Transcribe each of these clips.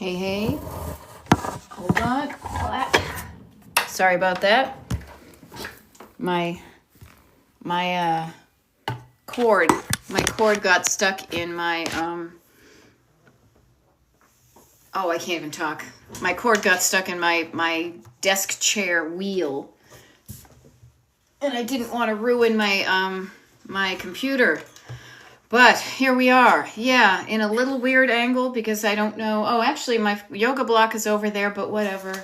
Hey, hey. Hold on. Sorry about that. My cord got stuck in my I can't even talk. My cord got stuck in my desk chair wheel. And I didn't want to ruin my computer. But here we are. Yeah, in a little weird angle because I don't know. Oh, actually my yoga block is over there, but whatever.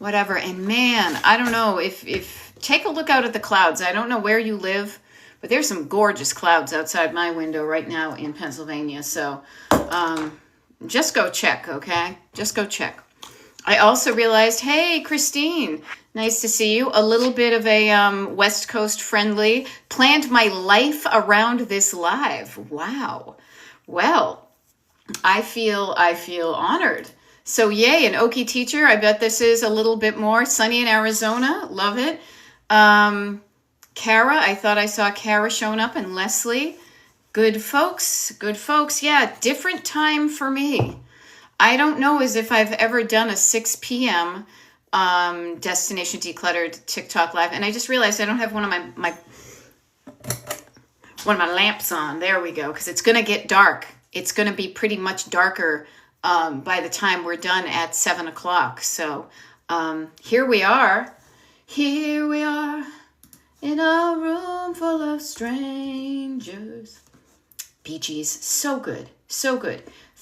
And man, I don't know if take a look out at the clouds. I don't know where you live, but there's some gorgeous clouds outside my window right now in Pennsylvania. So just go check, okay? Just go check. I also realized, hey, Christine, nice to see you. A little bit of a West Coast friendly. Planned my life around this live. Wow. Well, I feel honored. So yay, an Okie teacher. I bet this is a little bit more sunny in Arizona. Love it. Kara, I thought I saw Kara showing up, and Leslie. Good folks. Yeah, different time for me. I don't know as if I've ever done a 6 p.m. Destination Decluttered TikTok live, and I just realized I don't have one of my lamps on. There we go, because it's gonna get dark. It's gonna be pretty much darker by the time we're done at 7 o'clock. So here we are in a room full of strangers. Bee Gees, so good.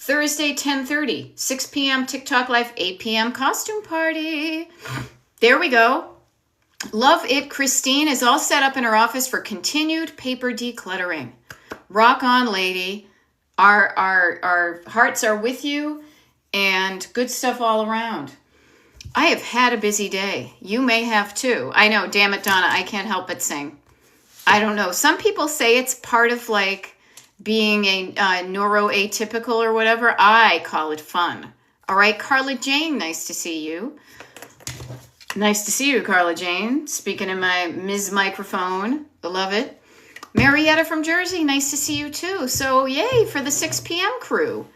Thursday, 10:30, 6 p.m. TikTok Live, 8 p.m. Costume Party. There we go. Love it. Christine is all set up in her office for continued paper decluttering. Rock on, lady. Our hearts are with you, and good stuff all around. I have had a busy day. You may have too. I know, damn it, Donna, I can't help but sing. I don't know. Some people say it's part of like being a neuroatypical or whatever. I call it fun. All right, Carla Jane, nice to see you. Nice to see you, Carla Jane. Speaking in my Ms. Microphone. I love it. Marietta from Jersey, nice to see you too. So yay for the 6 p.m. crew.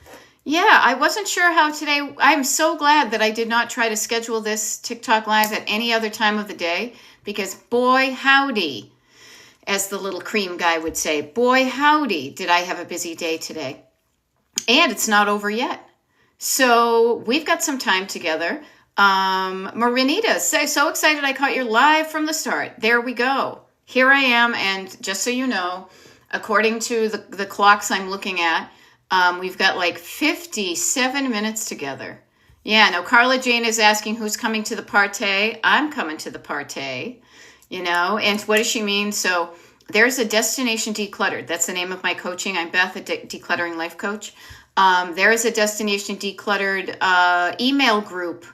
Yeah, I wasn't sure how today. I'm so glad that I did not try to schedule this TikTok live at any other time of the day, because boy, howdy, as the little cream guy would say, boy, howdy, did I have a busy day today. And it's not over yet. So we've got some time together. Marinita, so excited I caught your live from the start. There we go. Here I am. And just so you know, according to the clocks I'm looking at, we've got like 57 minutes together. Yeah, no, Carla Jane is asking who's coming to the party. I'm coming to the party. And what does she mean? So there's a Destination Decluttered. That's the name of my coaching. I'm Beth, a Decluttering Life Coach. There is a Destination Decluttered email group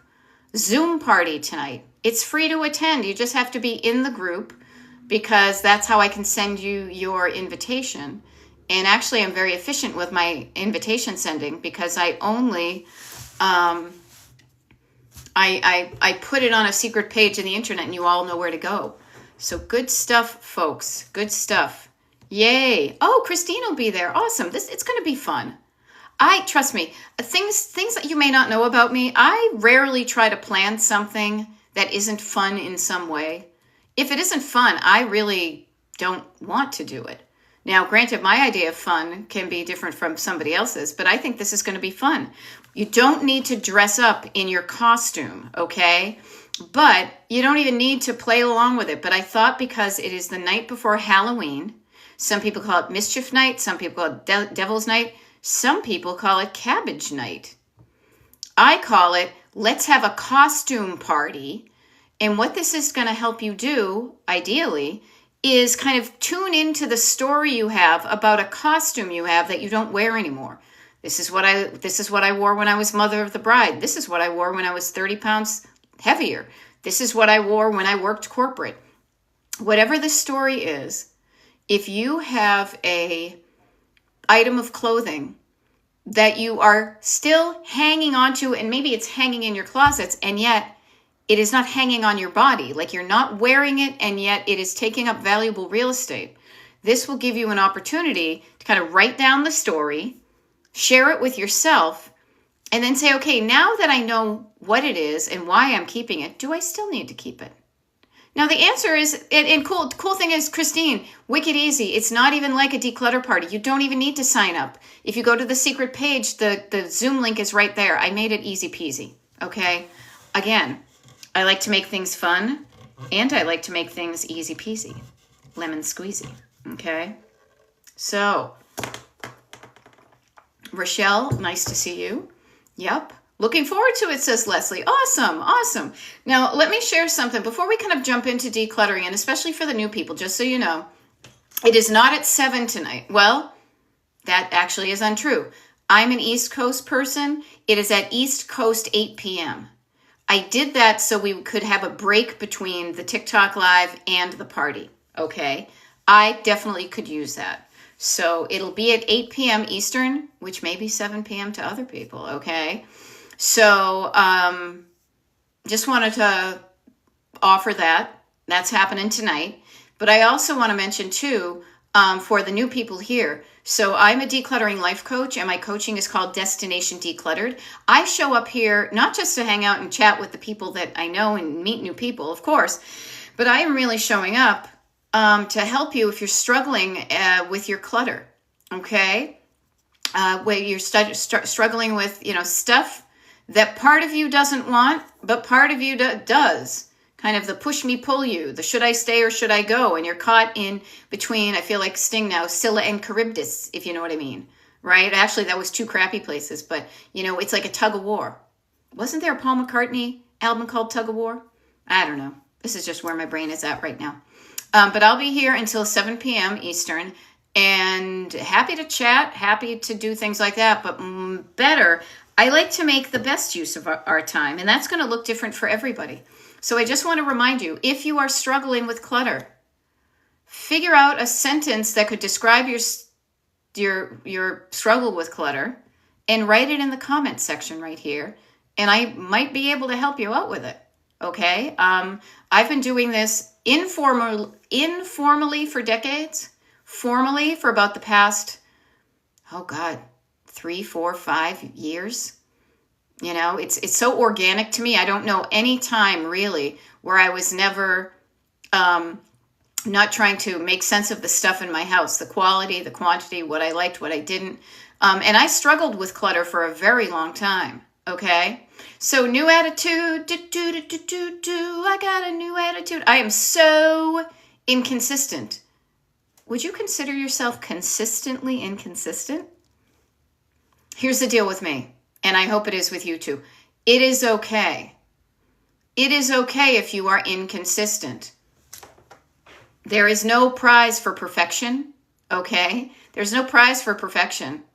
Zoom party tonight. It's free to attend. You just have to be in the group, because that's how I can send you your invitation. And actually, I'm very efficient with my invitation sending, because I only I put it on a secret page in the internet, and you all know where to go. So good stuff, folks. Good stuff. Yay. Oh, Christine will be there. Awesome. It's going to be fun. Trust me, things that you may not know about me, I rarely try to plan something that isn't fun in some way. If it isn't fun, I really don't want to do it. Now, granted, my idea of fun can be different from somebody else's, but I think this is going to be fun. You don't need to dress up in your costume, okay? But you don't even need to play along with it. But I thought, because it is the night before Halloween, some people call it Mischief Night, some people call it Devil's Night, some people call it Cabbage Night. I call it, let's have a costume party. And what this is going to help you do, ideally, is kind of tune into the story you have about a costume you have that you don't wear anymore. This is what I wore when I was Mother of the Bride. This is what I wore when I was 30 pounds heavier. This is what I wore when I worked corporate. Whatever the story is, if you have a item of clothing that you are still hanging onto, and maybe it's hanging in your closets, and yet it is not hanging on your body, like you're not wearing it, and yet it is taking up valuable real estate. This will give you an opportunity to kind of write down the story, share it with yourself, And then say, okay, now that I know what it is and why I'm keeping it, do I still need to keep it? Now the answer is, and cool thing is, Christine, wicked easy. It's not even like a declutter party. You don't even need to sign up. If you go to the secret page, the Zoom link is right there. I made it easy peasy. Okay. Again, I like to make things fun, and I like to make things easy peasy, lemon squeezy. Okay. So, Rochelle, nice to see you. Yep. Looking forward to it, says Leslie. Awesome, awesome. Now, let me share something before we kind of jump into decluttering, and especially for the new people, just so you know, it is not at 7 tonight. Well, that actually is untrue. I'm an East Coast person. It is at East Coast 8 p.m. I did that so we could have a break between the TikTok live and the party, okay? I definitely could use that. So it'll be at 8 p.m. Eastern, which may be 7 p.m. to other people, okay? So just wanted to offer that. That's happening tonight. But I also want to mention, too, for the new people here. So I'm a decluttering life coach, and my coaching is called Destination Decluttered. I show up here not just to hang out and chat with the people that I know and meet new people, of course, but I am really showing up to help you if you're struggling with your clutter, okay? Where you're struggling with, stuff that part of you doesn't want, but part of you does. Kind of the push me, pull you, the should I stay or should I go? And you're caught in between, I feel like Sting now, Scylla and Charybdis, if you know what I mean, right? Actually, that was two crappy places, but, it's like a tug of war. Wasn't there a Paul McCartney album called Tug of War? I don't know. This is just where my brain is at right now. But I'll be here until 7 p.m. Eastern, and happy to chat, happy to do things like that, but better, I like to make the best use of our time, and that's going to look different for everybody. So I just want to remind you, if you are struggling with clutter, figure out a sentence that could describe your struggle with clutter and write it in the comments section right here. And I might be able to help you out with it. Okay. I've been doing this informally for decades, formally for about the past, 3, 4, 5 years. It's so organic to me. I don't know any time really where I was never not trying to make sense of the stuff in my house, the quality, the quantity, what I liked, what I didn't. And I struggled with clutter for a very long time. Okay. So new attitude. I got a new attitude. I am so inconsistent. Would you consider yourself consistently inconsistent? Here's the deal with me. And I hope it is with you too. It is okay. It is okay if you are inconsistent. There is no prize for perfection, okay? There's no prize for perfection.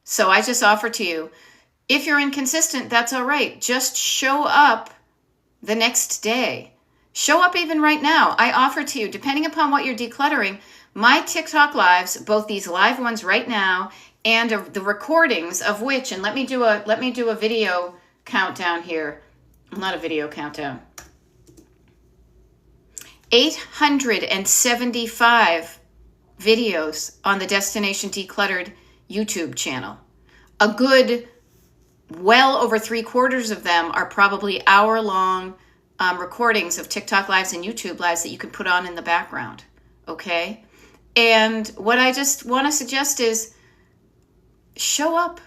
So I just offer to you, if you're inconsistent, that's all right. Just show up the next day. Show up even right now. I offer to you, depending upon what you're decluttering, my TikTok lives, both these live ones right now and the recordings of which, and let me do a video countdown here. Not a video countdown. 875 videos on the Destination Decluttered YouTube channel. A good, well over 3/4 of them are probably hour-long recordings of TikTok lives and YouTube lives that you can put on in the background. Okay? And what I just want to suggest is, show up,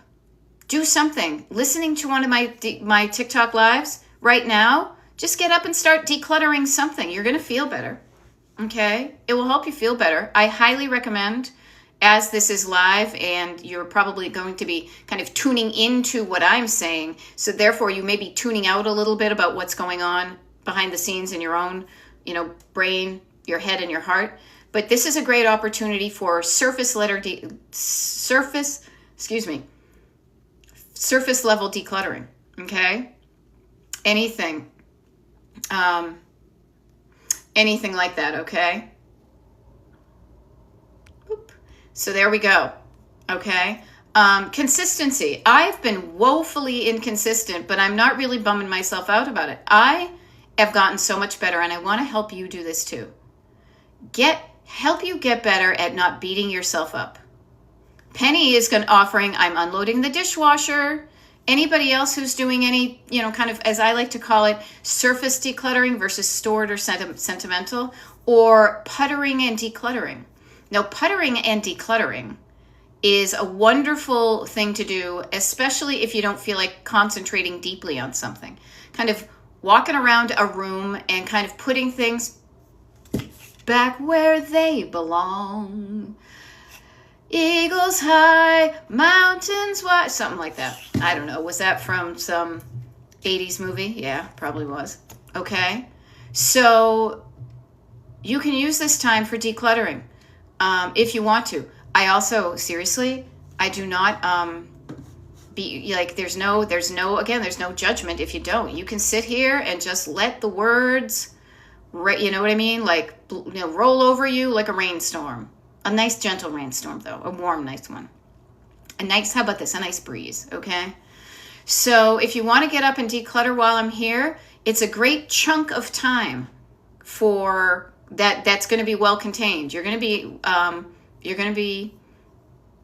do something. Listening to one of my TikTok lives right now, just get up and start decluttering something. You're going to feel better. Okay? It will help you feel better. I highly recommend, as this is live and you're probably going to be kind of tuning into what I'm saying. So therefore you may be tuning out a little bit about what's going on behind the scenes in your own, brain, your head and your heart. But this is a great opportunity for surface level decluttering, okay? Anything like that, okay? Oop. So there we go, okay? Consistency. I've been woefully inconsistent, but I'm not really bumming myself out about it. I have gotten so much better, and I want to help you do this too. Help you get better at not beating yourself up. Penny is offering, I'm unloading the dishwasher Anybody else who's doing any, kind of, as I like to call it, surface decluttering versus stored or sentimental, or puttering and decluttering? Now, puttering and decluttering is a wonderful thing to do, especially if you don't feel like concentrating deeply on something. Kind of walking around a room and kind of putting things back where they belong. Eagles high, mountains wide, something like that. I don't know. Was that from some 80s movie? Yeah, probably was. Okay. So you can use this time for decluttering if you want to. I also, seriously, I do not be like, there's no judgment if you don't. You can sit here and just let the words, you know what I mean? Like, roll over you like a rainstorm. A nice gentle rainstorm, though. A warm, nice one. How about this? A nice breeze, okay? So if you want to get up and declutter while I'm here, it's a great chunk of time for that. That's going to be well contained. You're going to be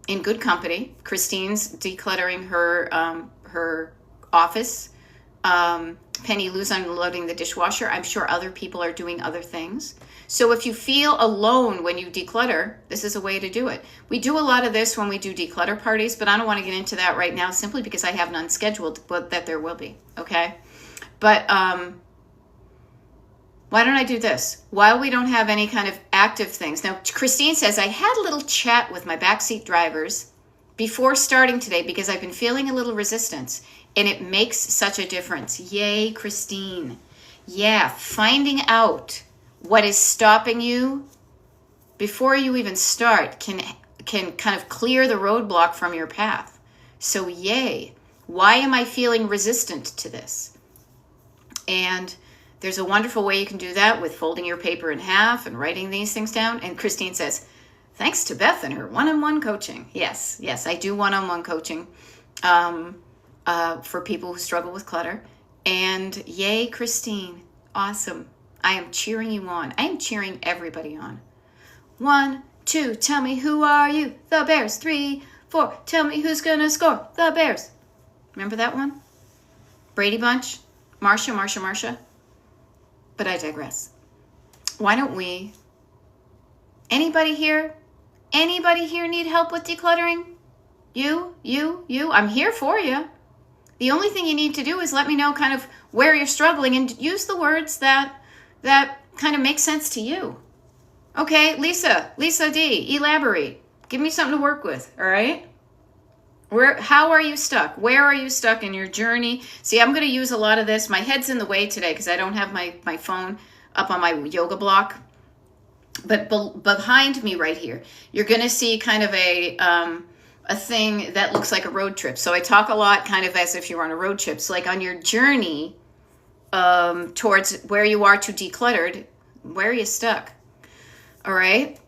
in good company. Christine's decluttering her office. Penny Lou's unloading the dishwasher. I'm sure other people are doing other things. So if you feel alone when you declutter, this is a way to do it. We do a lot of this when we do declutter parties, but I don't want to get into that right now simply because I have none scheduled, but that there will be, okay? But why don't I do this? While we don't have any kind of active things. Now, Christine says, I had a little chat with my backseat drivers before starting today because I've been feeling a little resistance, and it makes such a difference. Yay, Christine. Yeah, finding out what is stopping you before you even start can kind of clear the roadblock from your path. So yay. Why am I feeling resistant to this? And there's a wonderful way you can do that with folding your paper in half and writing these things down. And Christine says, thanks to Beth and her one-on-one coaching. Yes, I do one-on-one coaching for people who struggle with clutter. And yay, Christine. Awesome. I am cheering you on. I am cheering everybody on. 1, 2, tell me who are you? The Bears. 3, 4, tell me who's going to score? The Bears. Remember that one? Brady Bunch? Marsha. But I digress. Why don't we? Anybody here need help with decluttering? You. I'm here for you. The only thing you need to do is let me know kind of where you're struggling and use the words that kind of make sense to you. Okay, Lisa D, elaborate. Give me something to work with, all right? How are you stuck? Where are you stuck in your journey? See, I'm going to use a lot of this. My head's in the way today because I don't have my phone up on my yoga block. But behind me right here, you're going to see kind of a thing that looks like a road trip. So I talk a lot kind of as if you're on a road trip. So like on your journey towards where you are to decluttered, where are you stuck? All right.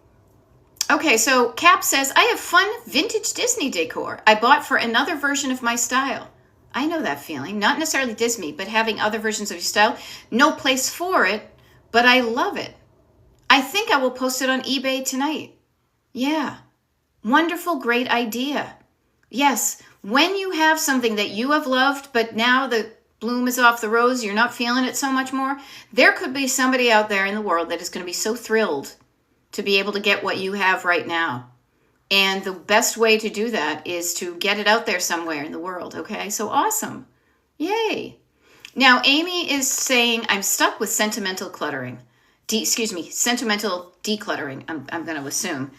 Okay, so Cap says, I have fun vintage Disney decor I bought for another version of my style. I know that feeling. Not necessarily Disney, but having other versions of your style. No place for it, but I love it. I think I will post it on eBay tonight. Yeah. Wonderful, great idea. Yes, when you have something that you have loved, but now the bloom is off the rose, you're not feeling it so much more, there could be somebody out there in the world that is going to be so thrilled to be able to get what you have right now. And the best way to do that is to get it out there somewhere in the world, okay? So awesome. Yay. Now, Amy is saying, I'm stuck with sentimental cluttering. Sentimental decluttering, I'm going to assume.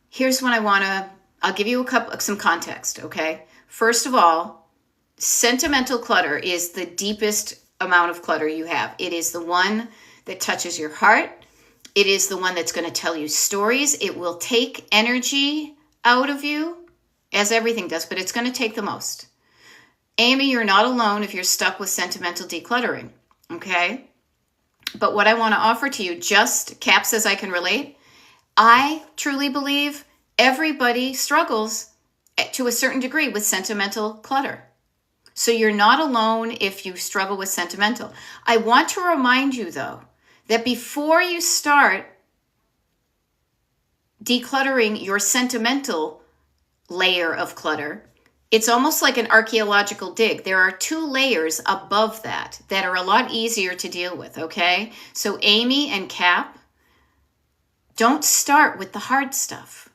Here's what I'll give you some context, okay? First of all, sentimental clutter is the deepest amount of clutter you have. It is the one that touches your heart. It is the one that's going to tell you stories. It will take energy out of you, as everything does, but it's going to take the most. Amy, you're not alone if you're stuck with sentimental decluttering, okay? But what I want to offer to you, just Cap says I can relate. I truly believe everybody struggles to a certain degree with sentimental clutter. So you're not alone if you struggle with sentimental. I want to remind you, though, that before you start decluttering your sentimental layer of clutter, It's almost like an archaeological dig. There are 2 layers above that are a lot easier to deal with, okay? So Amy and Cap, don't start with the hard stuff.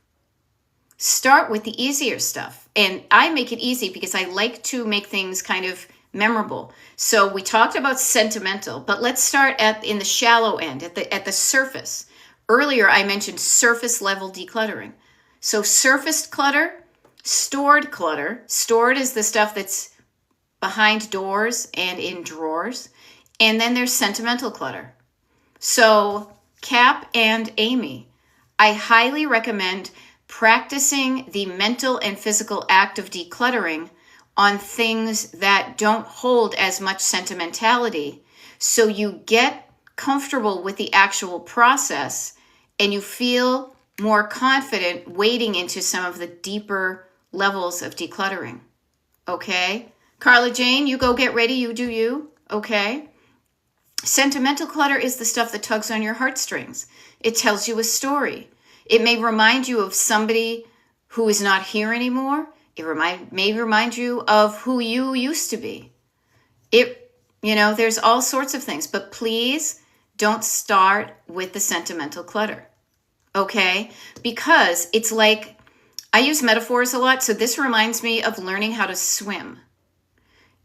Start with the easier stuff. And I make it easy because I like to make things kind of memorable. So we talked about sentimental, but let's start in the shallow end, at the surface. Earlier, I mentioned surface level decluttering. So surface clutter, stored clutter. Stored is the stuff that's behind doors and in drawers. And then there's sentimental clutter. So Cap and Amy, I highly recommend practicing the mental and physical act of decluttering on things that don't hold as much sentimentality, so you get comfortable with the actual process and you feel more confident wading into some of the deeper levels of decluttering. Okay? Carla Jane, you go get ready, you do you. Okay? Sentimental clutter is the stuff that tugs on your heartstrings. It tells you a story. It may remind you of somebody who is not here anymore. It may remind you of who you used to be. There's all sorts of things, but please don't start with the sentimental clutter. Okay? Because it's like, I use metaphors a lot, so this reminds me of learning how to swim.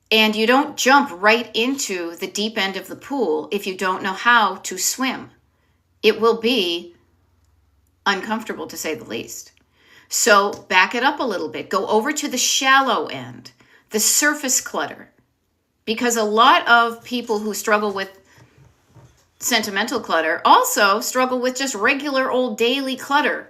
And you don't jump right into the deep end of the pool if you don't know how to swim. It will be uncomfortable, to say the least. So back it up a little bit. Go over to the shallow end, the surface clutter. Because a lot of people who struggle with sentimental clutter also struggle with just regular old daily clutter.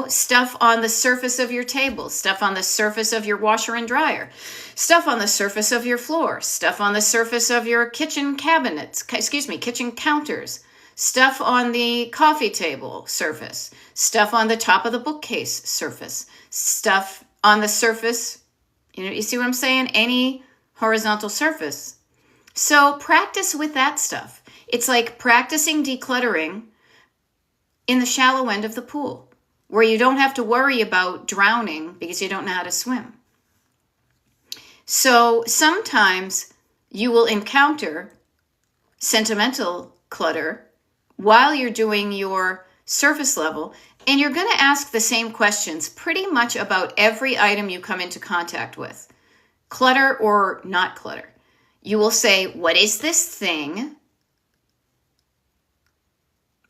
Stuff on the surface of your table, stuff on the surface of your washer and dryer, stuff on the surface of your floor, stuff on the surface of your kitchen counters, stuff on the coffee table surface, stuff on the top of the bookcase surface, stuff on the surface, you see what I'm saying? Any horizontal surface. So practice with that stuff. It's like practicing decluttering in the shallow end of the pool, where you don't have to worry about drowning because you don't know how to swim. So sometimes you will encounter sentimental clutter while you're doing your surface level, and you're going to ask the same questions pretty much about every item you come into contact with, clutter or not clutter. You will say, what is this thing?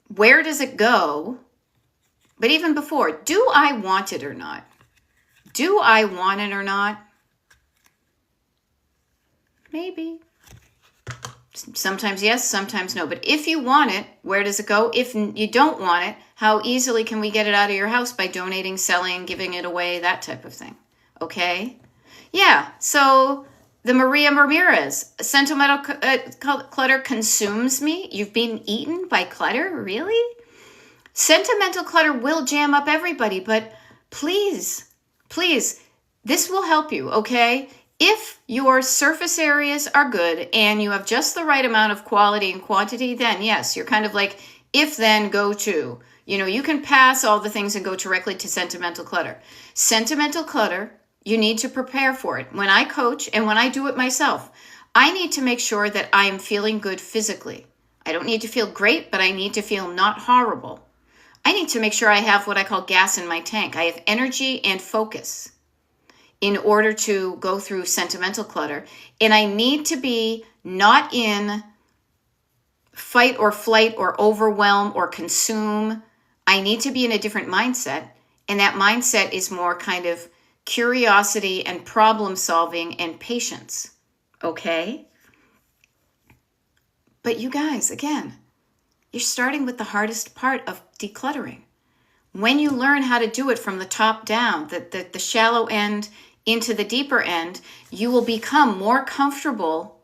Where does it go? But even before, do I want it or not? Do I want it or not? Maybe. Sometimes yes, sometimes no. But if you want it, where does it go? If you don't want it, how easily can we get it out of your house? By donating, selling, giving it away, that type of thing. Okay? Yeah, so the Maria Ramirez, sentimental clutter consumes me. You've been eaten by clutter? Really? Sentimental clutter will jam up everybody, but please, this will help you, okay? If your surface areas are good and you have just the right amount of quality and quantity, then yes, you're kind of like, if then go to. You can pass all the things and go directly to sentimental clutter. Sentimental clutter, you need to prepare for it. When I coach and when I do it myself, I need to make sure that I'm feeling good physically. I don't need to feel great, but I need to feel not horrible. I need to make sure I have what I call gas in my tank. I have energy and focus in order to go through sentimental clutter. And I need to be not in fight or flight or overwhelm or consume. I need to be in a different mindset. And that mindset is more kind of curiosity and problem solving and patience. Okay? But you guys, again, you're starting with the hardest part of decluttering. When you learn how to do it from the top down, the shallow end into the deeper end, you will become more comfortable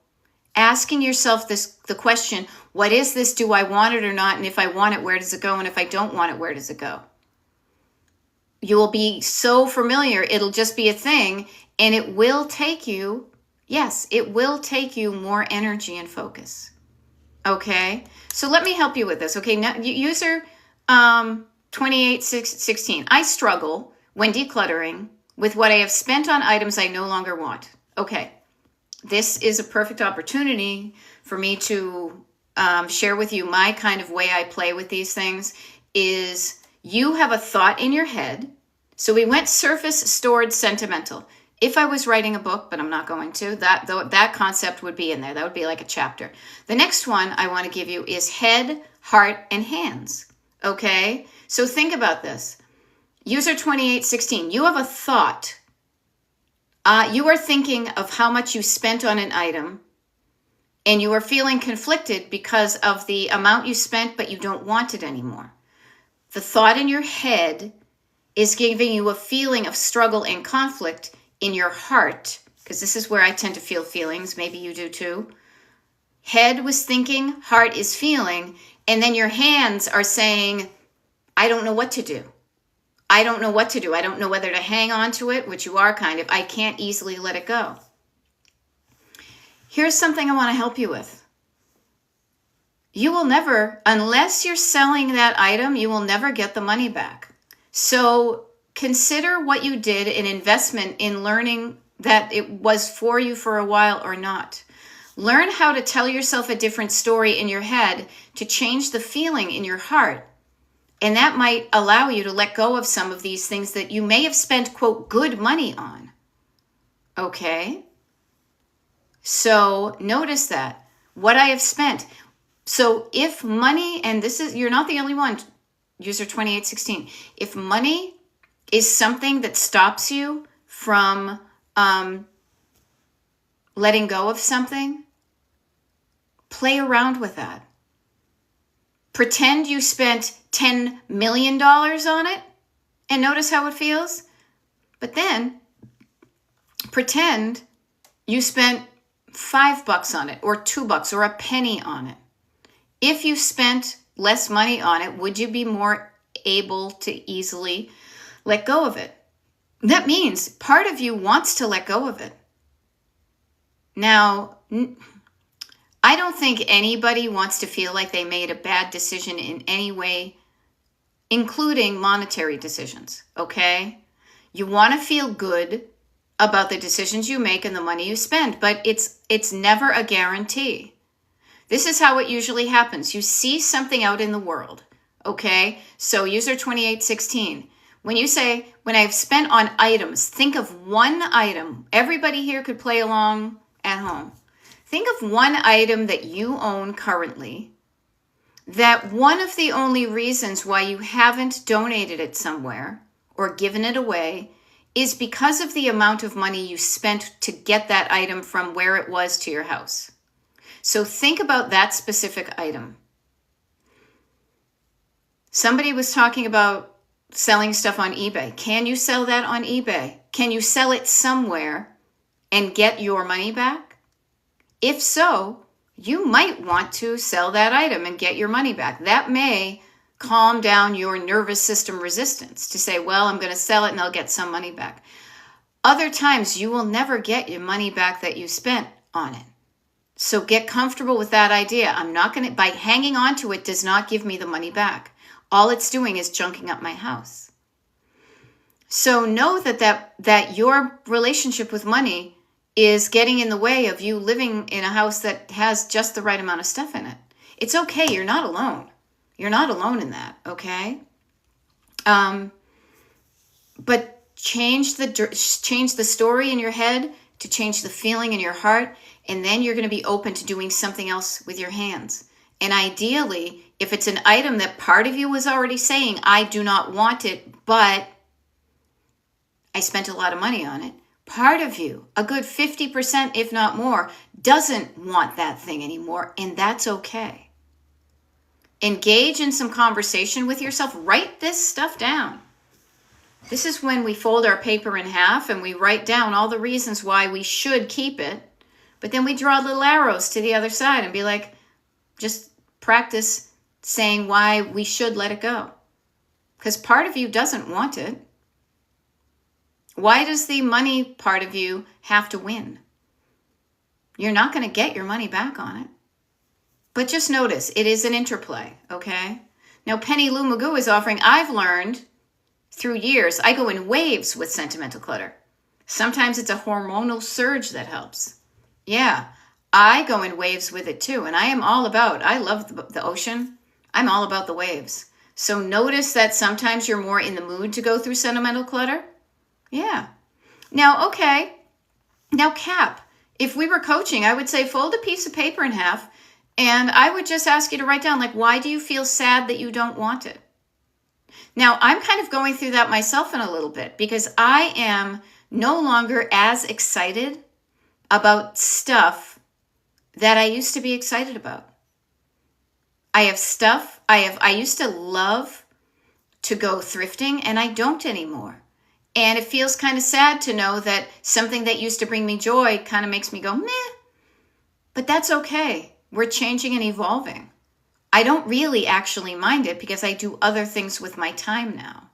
asking yourself the question, what is this? Do I want it or not? And if I want it, where does it go? And if I don't want it, where does it go? You will be so familiar, it'll just be a thing, and it will take you, yes, it will take you more energy and focus. Okay, so let me help you with this. Okay, now user 2816. I struggle when decluttering with what I have spent on items I no longer want. Okay, this is a perfect opportunity for me to share with you my kind of way I play with these things. Is you have a thought in your head. So we went surface, stored, sentimental. If I was writing a book, but I'm not going to, that concept would be in there. That would be like a chapter. The next one I want to give you is head, heart, and hands. Okay? So think about this. User 2816, you have a thought. You are thinking of how much you spent on an item, and you are feeling conflicted because of the amount you spent, but you don't want it anymore. The thought in your head is giving you a feeling of struggle and conflict in your heart, because this is where I tend to feel feelings. Maybe you do too. Head was thinking, heart is feeling, and then your hands are saying, I don't know what to do. I don't know what to do. I don't know whether to hang on to it, which you are kind of. I can't easily let it go. Here's something I want to help you with. You will never, unless you're selling that item, you will never get the money back. So consider what you did an investment in learning that it was for you for a while or not. Learn how to tell yourself a different story in your head to change the feeling in your heart. And that might allow you to let go of some of these things that you may have spent, quote, good money on. Okay? So notice that. What I have spent. So if money, and this is, you're not the only one, user 2816. If money is something that stops you from letting go of something, play around with that. Pretend you spent $10 million on it and notice how it feels. But then pretend you spent $5 on it or $2 or a penny on it. If you spent less money on it, would you be more able to easily let go of it? That means part of you wants to let go of it. Now, I don't think anybody wants to feel like they made a bad decision in any way, including monetary decisions, okay? You want to feel good about the decisions you make and the money you spend, but it's never a guarantee. This is how it usually happens. You see something out in the world, okay? So user 2816, when you say, when I've spent on items, think of one item. Everybody here could play along at home. Think of one item that you own currently, that one of the only reasons why you haven't donated it somewhere or given it away is because of the amount of money you spent to get that item from where it was to your house. So think about that specific item. Somebody was talking about selling stuff on eBay. Can you sell that on eBay? Can you sell it somewhere and get your money back? If so, you might want to sell that item and get your money back. That may calm down your nervous system resistance to say, well, I'm going to sell it and I'll get some money back. Other times, you will never get your money back that you spent on it. So get comfortable with that idea. I'm not going to, by hanging on to it does not give me the money back. All it's doing is junking up my house. So know that your relationship with money is getting in the way of you living in a house that has just the right amount of stuff in it. It's okay. You're not alone. You're not alone in that, okay? But change the story in your head to change the feeling in your heart, and then you're going to be open to doing something else with your hands. And ideally, if it's an item that part of you was already saying, I do not want it, but I spent a lot of money on it, part of you, a good 50%, if not more, doesn't want that thing anymore, and that's okay. Engage in some conversation with yourself. Write this stuff down. This is when we fold our paper in half and we write down all the reasons why we should keep it, but then we draw little arrows to the other side and be like, just practice saying why we should let it go. Because part of you doesn't want it. Why does the money part of you have to win? You're not going to get your money back on it. But just notice, it is an interplay, okay? Now, Penny Lou Magoo is offering, I've learned through years, I go in waves with sentimental clutter. Sometimes it's a hormonal surge that helps. Yeah, I go in waves with it too. And I love the ocean. I'm all about the waves. So notice that sometimes you're more in the mood to go through sentimental clutter. Yeah. Now, okay. Now, Cap, if we were coaching, I would say fold a piece of paper in half, and I would just ask you to write down, like, why do you feel sad that you don't want it? Now, I'm kind of going through that myself in a little bit because I am no longer as excited about stuff that I used to be excited about. I have stuff, I used to love to go thrifting, and I don't anymore. And it feels kind of sad to know that something that used to bring me joy kind of makes me go, meh. But that's okay. We're changing and evolving. I don't really actually mind it because I do other things with my time now.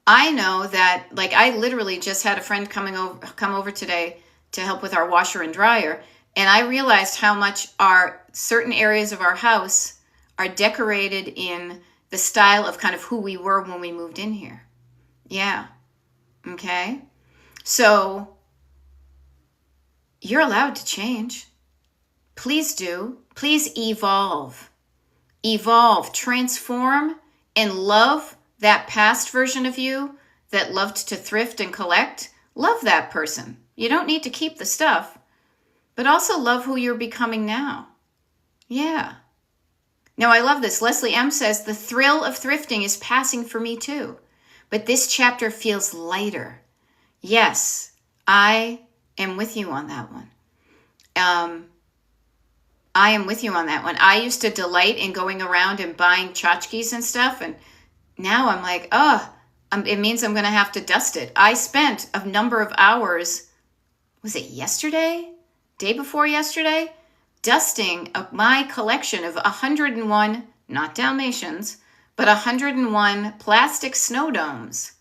I know that, like, I literally just had a friend come over today to help with our washer and dryer, and I realized how much our certain areas of our house are decorated in the style of kind of who we were when we moved in here. Yeah. Okay. So you're allowed to change. Please do. Please evolve. Evolve, transform, and love that past version of you that loved to thrift and collect. Love that person. You don't need to keep the stuff, but also love who you're becoming now. Yeah. Now, I love this. Leslie M. says, the thrill of thrifting is passing for me too, but this chapter feels lighter. Yes, I am with you on that one. I am with you on that one. I used to delight in going around and buying tchotchkes and stuff, and now I'm like, it means I'm going to have to dust it. I spent a number of hours, was it yesterday? Day before yesterday? Dusting my collection of 101, not Dalmatians, but 101 plastic snow domes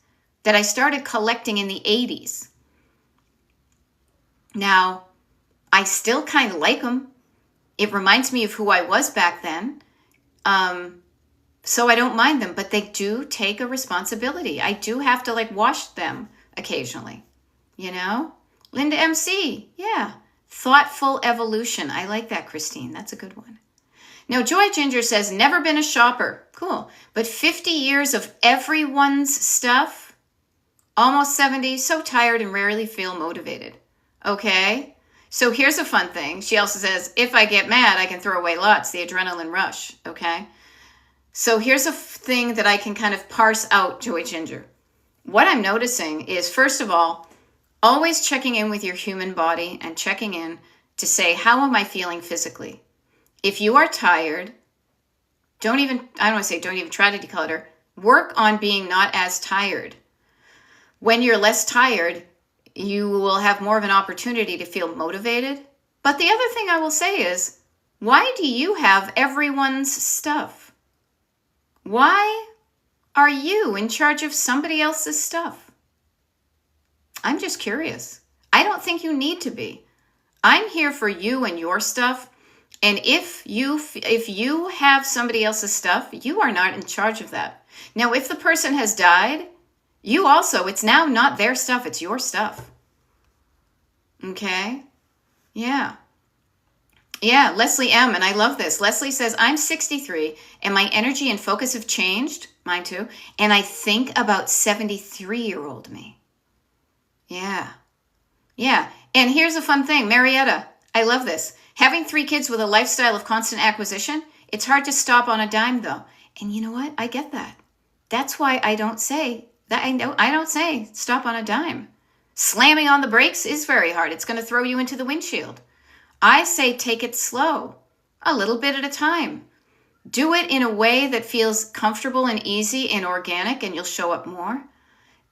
that I started collecting in the 80s. Now, I still kind of like them. It reminds me of who I was back then. So I don't mind them, but they do take a responsibility. I do have to wash them occasionally, Linda MC, yeah. Thoughtful evolution. I like that, Christine. That's a good one. Now, Joy Ginger says, never been a shopper. Cool. But 50 years of everyone's stuff, almost 70, so tired and rarely feel motivated. Okay. So here's a fun thing. She also says, if I get mad, I can throw away lots, the adrenaline rush. Okay. So here's a thing that I can kind of parse out, Joy Ginger. What I'm noticing is, first of all, always checking in with your human body and checking in to say, how am I feeling physically? If you are tired, don't even try to declutter. Work on being not as tired. When you're less tired, you will have more of an opportunity to feel motivated. But the other thing I will say is, why do you have everyone's stuff? Why are you in charge of somebody else's stuff? I'm just curious. I don't think you need to be. I'm here for you and your stuff. And if you have somebody else's stuff, you are not in charge of that. Now, if the person has died, it's now not their stuff, it's your stuff. Okay? Yeah. Yeah, Leslie M., and I love this. Leslie says, I'm 63, and my energy and focus have changed, mine too, and I think about 73-year-old me. Yeah. Yeah. And here's a fun thing. Marietta, I love this. Having 3 kids with a lifestyle of constant acquisition, it's hard to stop on a dime, though. And you know what? I get that. That's why I don't say stop on a dime. Slamming on the brakes is very hard. It's going to throw you into the windshield. I say take it slow, a little bit at a time. Do it in a way that feels comfortable and easy and organic, and you'll show up more.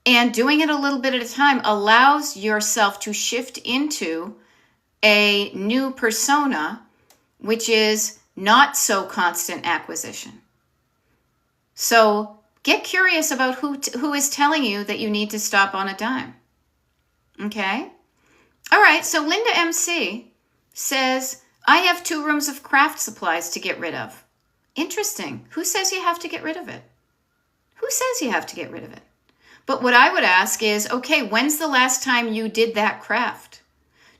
And doing it a little bit at a time allows yourself to shift into a new persona, which is not so constant acquisition. So get curious about who is telling you that you need to stop on a dime. Okay? All right, so Linda MC says, I have 2 rooms of craft supplies to get rid of. Interesting. Who says you have to get rid of it? Who says you have to get rid of it? But what I would ask is, okay, when's the last time you did that craft?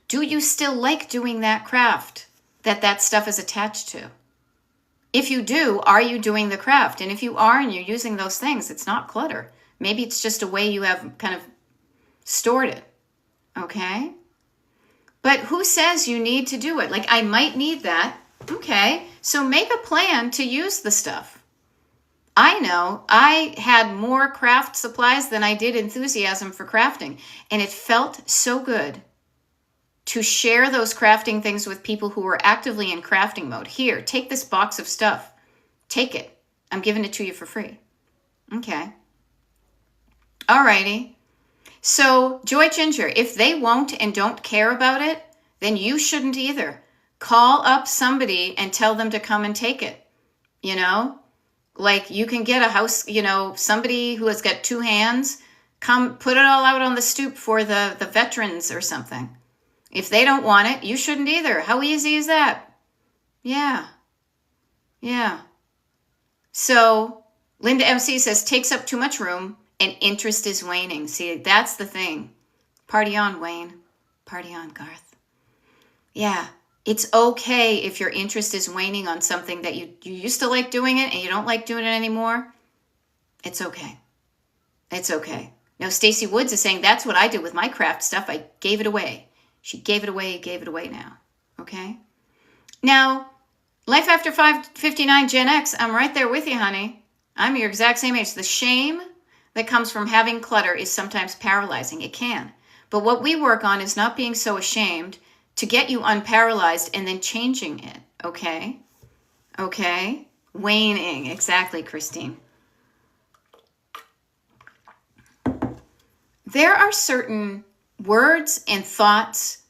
Do you still like doing that craft that stuff is attached to? If you do, are you doing the craft? And if you are and you're using those things, it's not clutter. Maybe it's just a way you have kind of stored it. Okay? But who says you need to do it? Like, I might need that. Okay. So make a plan to use the stuff. I know I had more craft supplies than I did enthusiasm for crafting. And it felt so good to share those crafting things with people who were actively in crafting mode. Here, take this box of stuff. Take it. I'm giving it to you for free. Okay. Alrighty. So, Joy Ginger, if they won't and don't care about it, then you shouldn't either. Call up somebody and tell them to come and take it. You know? Like, you can get a house, somebody who has got two hands, come put it all out on the stoop for the veterans or something. If they don't want it, you shouldn't either. How easy is that? Yeah. Yeah. So, Linda MC says, takes up too much room and interest is waning. See, that's the thing. Party on, Wayne. Party on, Garth. Yeah. It's okay if your interest is waning on something that you used to like doing it and you don't like doing it anymore. It's okay. It's okay. Now, Stacy Woods is saying, that's what I did with my craft stuff. I gave it away. She gave it away now. Okay? Now, Life After 559 Gen X, I'm right there with you, honey. I'm your exact same age. The shame that comes from having clutter is sometimes paralyzing. It can. But what we work on is not being so ashamed to get you unparalyzed and then changing it. Okay? Okay? Waning. Exactly, Christine. There are certain words and thoughts,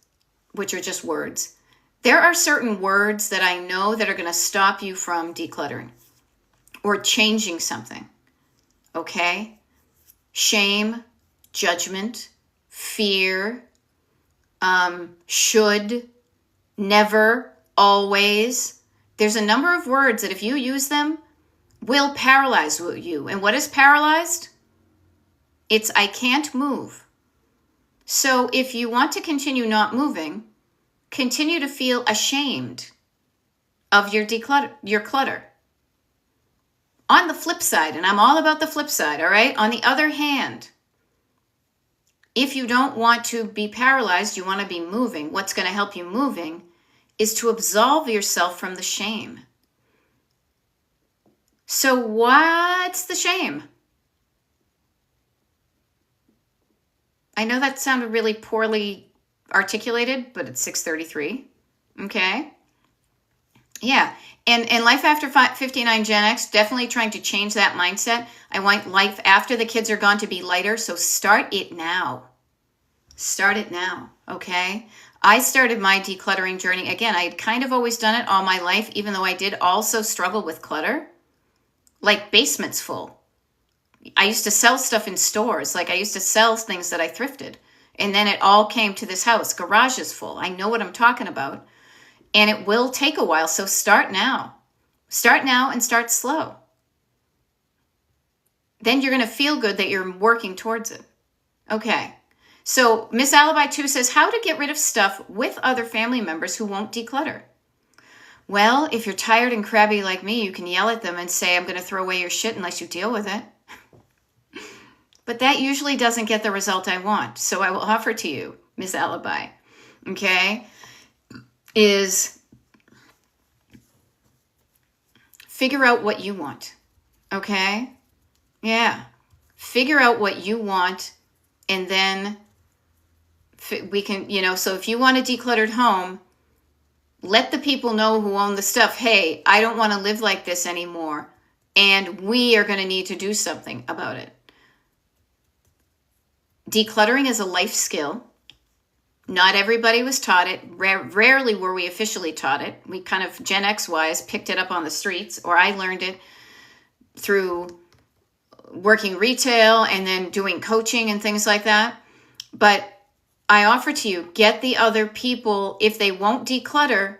which are just words. There are certain words that I know that are going to stop you from decluttering or changing something. Okay? Shame, judgment, fear, should, never, always. There's a number of words that if you use them, will paralyze you. And what is paralyzed? It's I can't move. So if you want to continue not moving, continue to feel ashamed of your clutter. On the flip side, and I'm all about the flip side, all right? On the other hand, if you don't want to be paralyzed, you want to be moving, what's going to help you moving is to absolve yourself from the shame. So what's the shame? I know that sounded really poorly articulated, but it's 6:33. Okay? Yeah. And Life After 59 Gen X, definitely trying to change that mindset. I want life after the kids are gone to be lighter, so start it now. Start it now, okay? I started my decluttering journey. Again, I had kind of always done it all my life, even though I did also struggle with clutter. Like basements full. I used to sell stuff in stores. Like I used to sell things that I thrifted. And then it all came to this house. Garage is full. I know what I'm talking about. And it will take a while. So start now. Start now and start slow. Then you're going to feel good that you're working towards it. Okay. So Miss Alibi 2 says, how to get rid of stuff with other family members who won't declutter. Well, if you're tired and crabby like me, you can yell at them and say, I'm going to throw away your shit unless you deal with it. But that usually doesn't get the result I want. So I will offer to you, Miss Alibi, okay, is figure out what you want, okay? Yeah. Figure out what you want, and then we can, so if you want a decluttered home, let the people know who own the stuff, hey, I don't want to live like this anymore, and we are going to need to do something about it. Decluttering is a life skill. Not everybody was taught it. Rarely were we officially taught it. We kind of, Gen X-wise, picked it up on the streets, or I learned it through working retail and then doing coaching and things like that. But I offer to you, get the other people, if they won't declutter,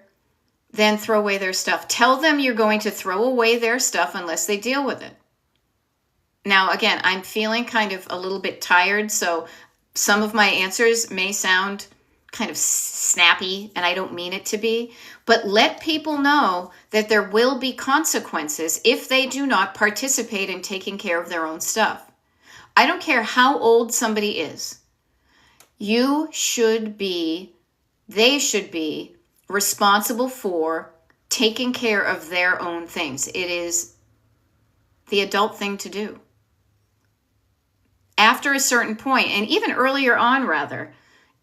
then throw away their stuff. Tell them you're going to throw away their stuff unless they deal with it. Now, again, I'm feeling kind of a little bit tired, so some of my answers may sound kind of snappy, and I don't mean it to be, but let people know that there will be consequences if they do not participate in taking care of their own stuff. I don't care how old somebody is. They should be responsible for taking care of their own things. It is the adult thing to do. After a certain point, and even earlier on rather,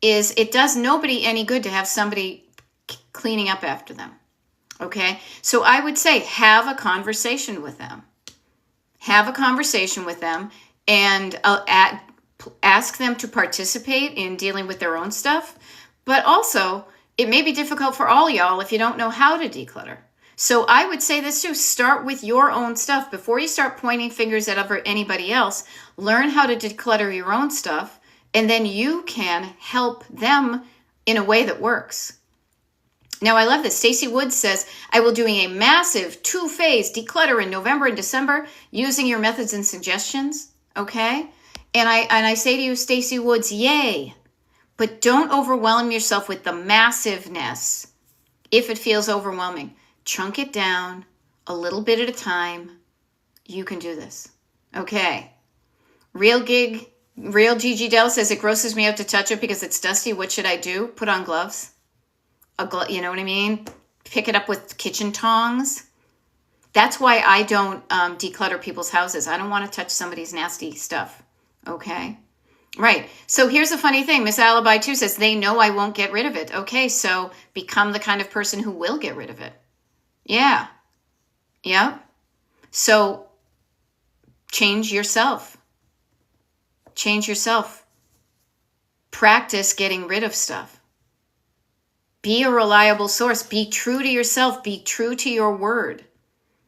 is it does nobody any good to have somebody cleaning up after them. Okay? So I would say have a conversation with them. Have a conversation with them and ask them to participate in dealing with their own stuff. But also, it may be difficult for all y'all if you don't know how to declutter. So I would say this too, start with your own stuff. Before you start pointing fingers at anybody else, learn how to declutter your own stuff, and then you can help them in a way that works. Now, I love this. Stacy Woods says, I will doing a massive 2-phase declutter in November and December using your methods and suggestions. Okay? And I say to you, Stacy Woods, yay. But don't overwhelm yourself with the massiveness if it feels overwhelming. Chunk it down a little bit at a time. You can do this. Okay. Real Gigi Dell says, it grosses me out to touch it because it's dusty. What should I do? Put on gloves. You know what I mean? Pick it up with kitchen tongs. That's why I don't declutter people's houses. I don't want to touch somebody's nasty stuff. Okay? Right. So here's the funny thing. Miss Alibi 2 says, they know I won't get rid of it. Okay, so become the kind of person who will get rid of it. Yeah. Yep. So change yourself. Change yourself. Practice getting rid of stuff. Be a reliable source. Be true to yourself. Be true to your word.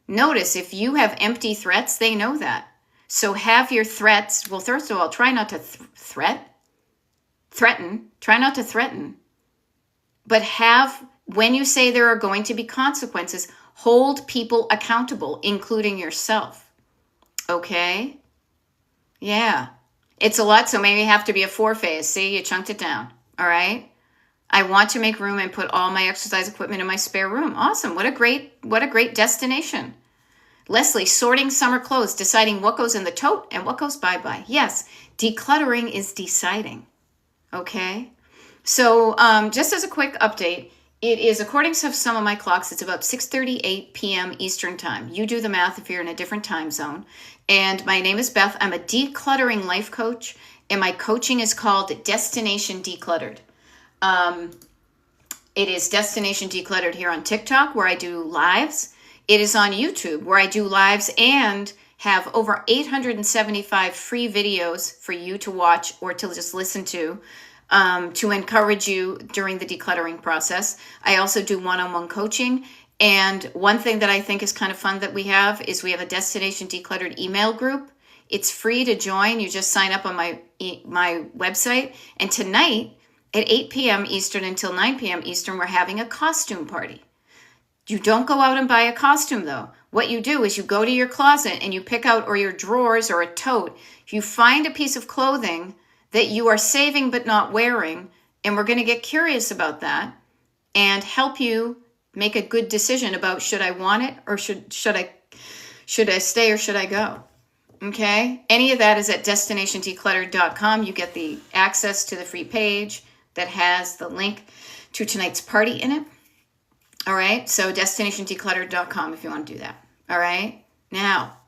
Notice if you have empty threats, they know that. So have your threats. Well, first of all, try not to threaten. Try not to threaten. But when you say there are going to be consequences, hold people accountable, including yourself. Okay? Yeah. It's a lot, so maybe have to be a 4-phase. See, you chunked it down. All right? I want to make room and put all my exercise equipment in my spare room. Awesome. What a great destination. Leslie, sorting summer clothes, deciding what goes in the tote and what goes bye-bye. Yes, decluttering is deciding. Okay? So just as a quick update, it is, according to some of my clocks, it's about 6:38 p.m. Eastern time. You do the math if you're in a different time zone. And my name is Beth. I'm a decluttering life coach, and my coaching is called Destination Decluttered. It is Destination Decluttered here on TikTok, where I do lives. It is on YouTube, where I do lives and have over 875 free videos for you to watch or to just listen to encourage you during the decluttering process. I also do one-on-one coaching. And one thing that I think is kind of fun that we have is we have a Destination Decluttered email group. It's free to join. You just sign up on my website. And tonight, at 8 p.m. Eastern until 9 p.m. Eastern, we're having a costume party. You don't go out and buy a costume, though. What you do is you go to your closet and you pick out, or your drawers or a tote, you find a piece of clothing that you are saving but not wearing, and we're going to get curious about that and help you make a good decision about should I want it or should I stay or should I go? Okay? Any of that is at destinationdecluttered.com. You get the access to the free page that has the link to tonight's party in it. All right? So destinationdecluttered.com if you want to do that. All right? Now,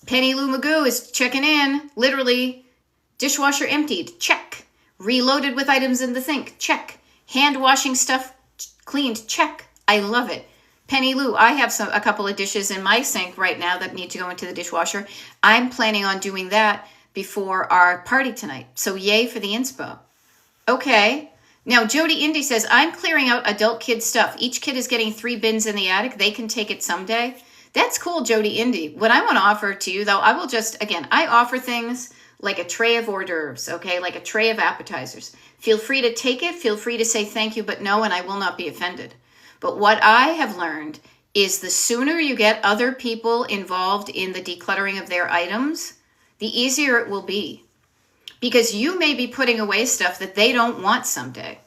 Penny Lou Magoo is checking in. Literally, dishwasher emptied. Check. Reloaded with items in the sink. Check. Hand washing stuff cleaned. Check. I love it. Penny Lou, I have a couple of dishes in my sink right now that need to go into the dishwasher. I'm planning on doing that before our party tonight. So yay for the inspo. Okay. Now, Jody Indy says, I'm clearing out adult kid stuff. Each kid is getting 3 bins in the attic. They can take it someday. That's cool, Jody Indy. What I want to offer to you, though, I will just, again, I offer things like a tray of hors d'oeuvres, okay, like a tray of appetizers. Feel free to take it. Feel free to say thank you, but no, and I will not be offended. But what I have learned is the sooner you get other people involved in the decluttering of their items, the easier it will be. Because you may be putting away stuff that they don't want someday.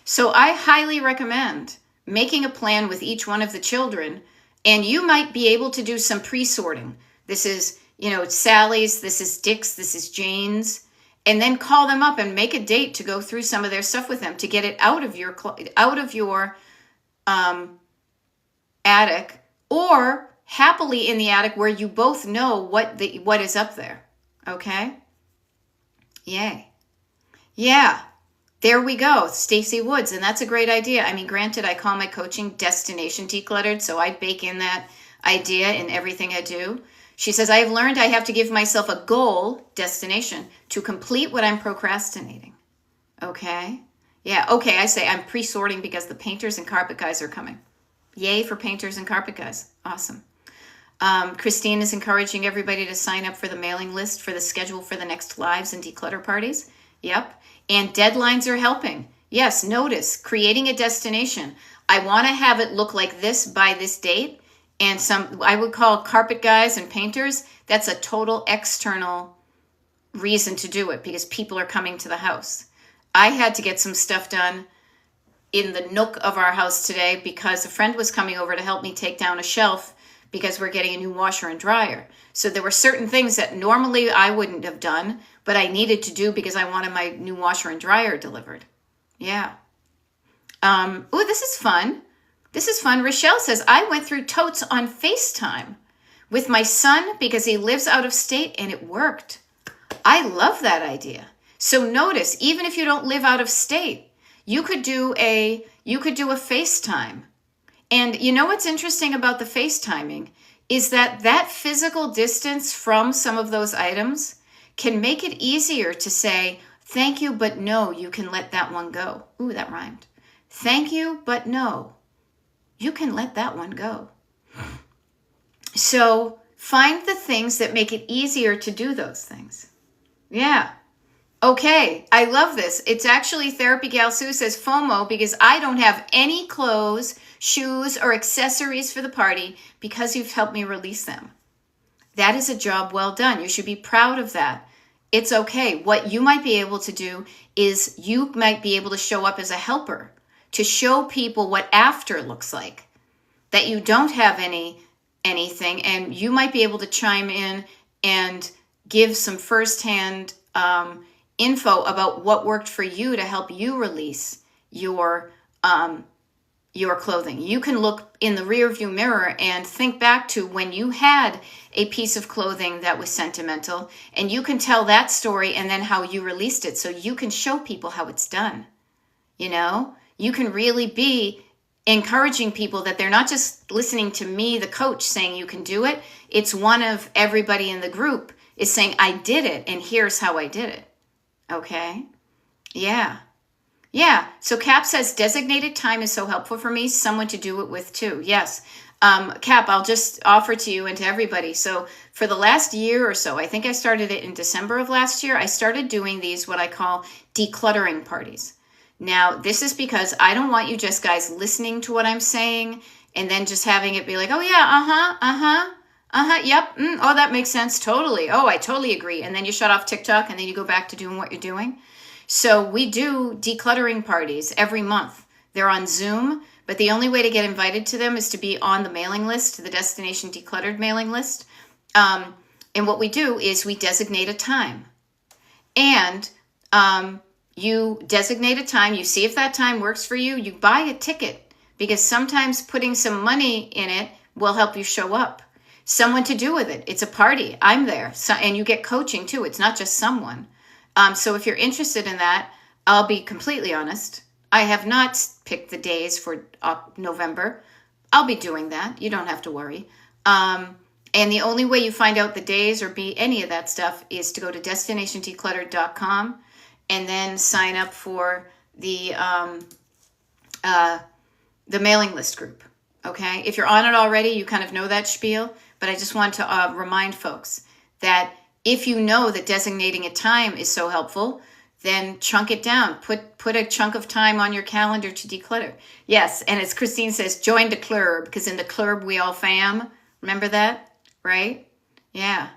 So I highly recommend making a plan with each one of the children, and you might be able to do some pre-sorting. This is, Sally's, this is Dick's, this is Jane's, and then call them up and make a date to go through some of their stuff with them to get it out of your attic, or happily in the attic where you both know what is up there. Okay? Yay. Yeah. There we go, Stacy Woods, and that's a great idea. I mean, granted, I call my coaching Destination Decluttered, so I bake in that idea in everything I do. She says, I've learned I have to give myself a goal, destination, to complete what I'm procrastinating. Okay? Yeah, okay, I say I'm pre-sorting because the painters and carpet guys are coming. Yay for painters and carpet guys. Awesome. Christine is encouraging everybody to sign up for the mailing list for the schedule for the next lives and declutter parties. Yep. And deadlines are helping. Yes, notice creating a destination. I want to have it look like this by this date. And I would call carpet guys and painters, that's a total external reason to do it because people are coming to the house. I had to get some stuff done in the nook of our house today because a friend was coming over to help me take down a shelf because we're getting a new washer and dryer. So there were certain things that normally I wouldn't have done, but I needed to do because I wanted my new washer and dryer delivered. Yeah. Oh, this is fun. This is fun. Rochelle says, I went through totes on FaceTime with my son because he lives out of state and it worked. I love that idea. So notice, even if you don't live out of state, you could do a FaceTime. And you know what's interesting about the FaceTiming is that physical distance from some of those items can make it easier to say, thank you, but no, you can let that one go. Ooh, that rhymed. Thank you, but no, you can let that one go. So find the things that make it easier to do those things. Yeah. Okay, I love this. It's actually Therapy Gal Sue says FOMO because I don't have any clothes, shoes, or accessories for the party because you've helped me release them. That is a job well done. You should be proud of that. It's okay. What you might be able to do is you might be able to show up as a helper to show people what after looks like, that you don't have anything, and you might be able to chime in and give some firsthand info about what worked for you to help you release your clothing. You can look in the rearview mirror and think back to when you had a piece of clothing that was sentimental, and you can tell that story and then how you released it, so you can show people how it's done. You can really be encouraging people that they're not just listening to me, the coach, saying you can do it. It's one of everybody in the group is saying, I did it, and here's how I did it. Okay? Yeah. Yeah. So Cap says, designated time is so helpful for me. Someone to do it with too. Yes. Cap, I'll just offer to you and to everybody. So for the last year or so, I think I started it in December of last year, I started doing these, what I call decluttering parties. Now, this is because I don't want you just guys listening to what I'm saying and then just having it be like, oh yeah, yep, oh, that makes sense, totally, oh, I totally agree, and then you shut off TikTok and then you go back to doing what you're doing. So we do decluttering parties every month. They're on Zoom, but the only way to get invited to them is to be on the mailing list, the Destination Decluttered mailing list. And what we do is we designate a time. And you designate a time, you see if that time works for you, you buy a ticket, because sometimes putting some money in it will help you show up. Someone to do with it. It's a party. I'm there. So, and you get coaching too. It's not just someone. So if you're interested in that, I'll be completely honest. I have not picked the days for November. I'll be doing that. You don't have to worry. And the only way you find out the days or be any of that stuff is to go to destinationdecluttered.com and then sign up for the mailing list group. Okay? If you're on it already, you kind of know that spiel. But I just want to remind folks that if you know that designating a time is so helpful, then chunk it down. Put a chunk of time on your calendar to declutter. Yes, and as Christine says, join the club, because in the club we all fam. Remember that? Right? Yeah.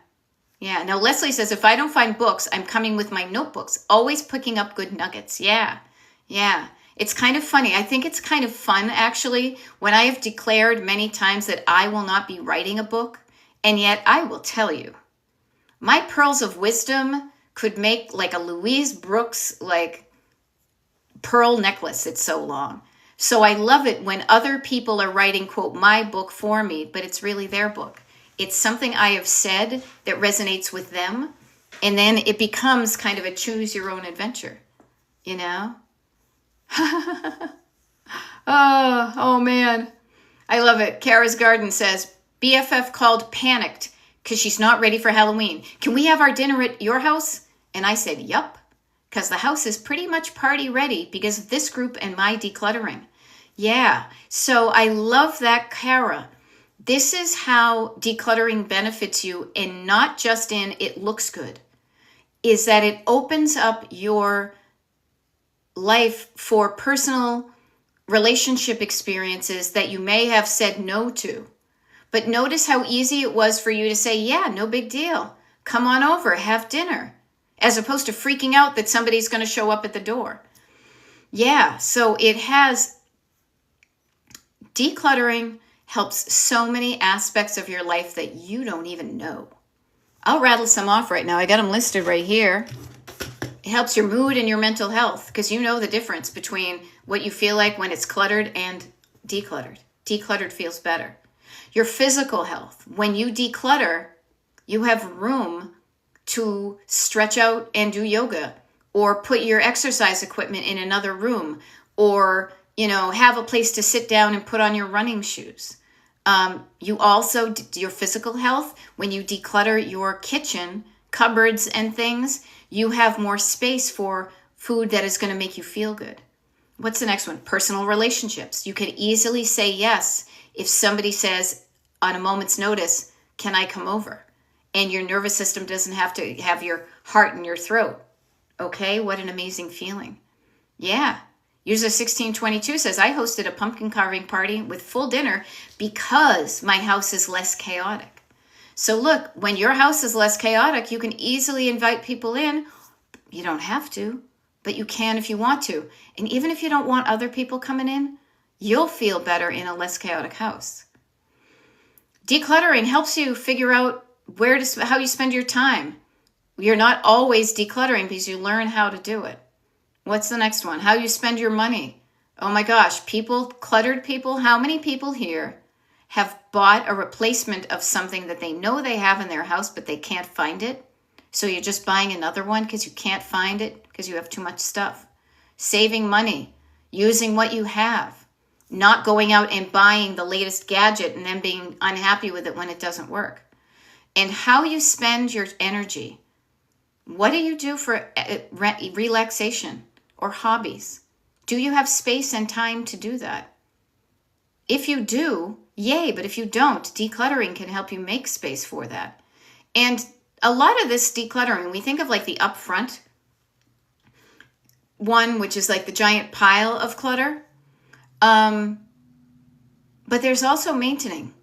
Yeah. Now, Leslie says, if I don't find books, I'm coming with my notebooks, always picking up good nuggets. Yeah. Yeah. It's kind of funny. I think it's kind of fun, actually, when I have declared many times that I will not be writing a book. And yet I will tell you, my pearls of wisdom could make like a Louise Brooks, like pearl necklace. It's so long. So I love it when other people are writing, quote, my book for me, but it's really their book. It's something I have said that resonates with them. And then it becomes kind of a choose your own adventure, you know? Oh man. I love it. Kara's Garden says, BFF called panicked because she's not ready for Halloween. Can we have our dinner at your house? And I said, yup, because the house is pretty much party ready because of this group and my decluttering. Yeah, so I love that, Kara. This is how decluttering benefits you, and not just in it looks good, is that it opens up your life for personal relationship experiences that you may have said no to. But notice how easy it was for you to say, yeah, no big deal. Come on over, have dinner, as opposed to freaking out that somebody's going to show up at the door. Yeah, so it has, decluttering helps so many aspects of your life that you don't even know. I'll rattle some off right now. I got them listed right here. It helps your mood and your mental health because you know the difference between what you feel like when it's cluttered and decluttered. Decluttered feels better. Your physical health. When you declutter, you have room to stretch out and do yoga, or put your exercise equipment in another room, or, you know, have a place to sit down and put on your running shoes. You also, your physical health, when you declutter your kitchen, cupboards and things, you have more space for food that is going to make you feel good. What's the next one? Personal relationships. You can easily say yes if somebody says on a moment's notice, can I come over? And your nervous system doesn't have to have your heart in your throat. Okay, what an amazing feeling. Yeah. User 1622 says, I hosted a pumpkin carving party with full dinner because my house is less chaotic. So look, when your house is less chaotic, you can easily invite people in. You don't have to, but you can if you want to. And even if you don't want other people coming in, you'll feel better in a less chaotic house. Decluttering helps you figure out how you spend your time. You're not always decluttering because you learn how to do it. What's the next one? How you spend your money. Oh my gosh, cluttered people, how many people here have bought a replacement of something that they know they have in their house, but they can't find it? So you're just buying another one because you can't find it because you have too much stuff. Saving money, using what you have, not going out and buying the latest gadget and then being unhappy with it when it doesn't work. And how you spend your energy. What do you do for relaxation or hobbies? Do you have space and time to do that? If you do, yay, but if you don't, decluttering can help you make space for that. And a lot of this decluttering, we think of like the upfront one, which is like the giant pile of clutter. But there's also maintaining.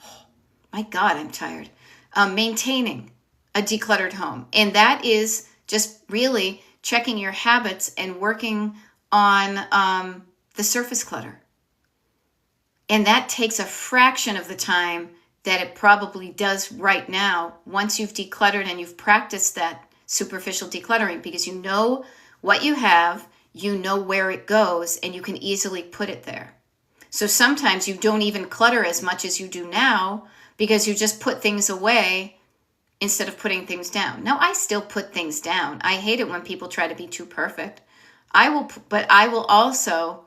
Oh, my God, I'm tired. Maintaining a decluttered home. And that is just really checking your habits and working on the surface clutter. And that takes a fraction of the time that it probably does right now once you've decluttered and you've practiced that superficial decluttering, because you know what you have, you know where it goes, and you can easily put it there. So sometimes you don't even clutter as much as you do now because you just put things away instead of putting things down. Now, I still put things down. I hate it when people try to be too perfect. But I will also